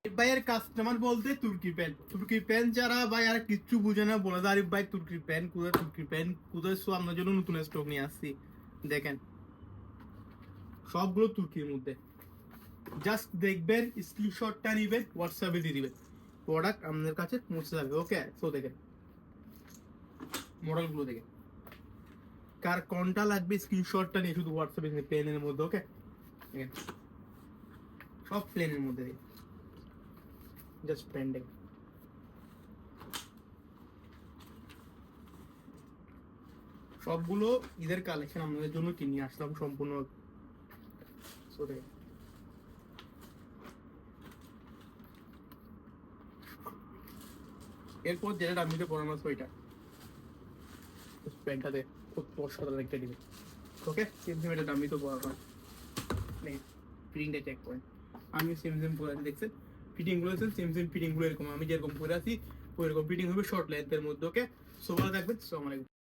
ভাইয়ের কাস্টমার বলতে তুর্কি প্যান্ট যারা ভাই আর কিচ্ছু বুঝে না বলে আরিফ ভাই তুর্কি প্যান্ট কোথায় সো আপনার জন্য নতুন স্টক নিয়ে আসছি দেখেন সবগুলো তুর্কির মধ্যে জাস্ট দেখবেন স্ক্রিনশটটা নিবেন হোয়াটসঅ্যাপে দিয়ে দিবেন প্রোডাক্ট আপনাদের কাছে পৌঁছে যাবে ওকে সো দেখেন মডেলগুলো দেখেন কার কোনটা লাগবে স্ক্রিনশটটা নিয়ে শুধু হোয়াটসঅ্যাপে দিবেন প্লেনের মধ্যে ওকে দেখেন সব প্লেনের মধ্যে দেখেন জাস্ট পেন্ডিং সবগুলো ঈদের কালেকশন আপনাদের জন্য কিনে আসলাম সম্পূর্ণ এরপর যেটা আমি পরামর্শ ওইটা প্যান্টটাতে খুব অসাধারণ একটা দিবে ওকে সেম এটা দামি তো বড় ফিটিংটা চেক করেন আমি সেম পরে আছি দেখছেন ফিটিং গুলো সেম ফিটিং গুলো এরকম আমি যেরকম পরে আছি ওইরকম ফিটিং হবে শর্ট লেন্থের মধ্যে ওকে সো ভালো থাকবেন আসসালামু আলাইকুম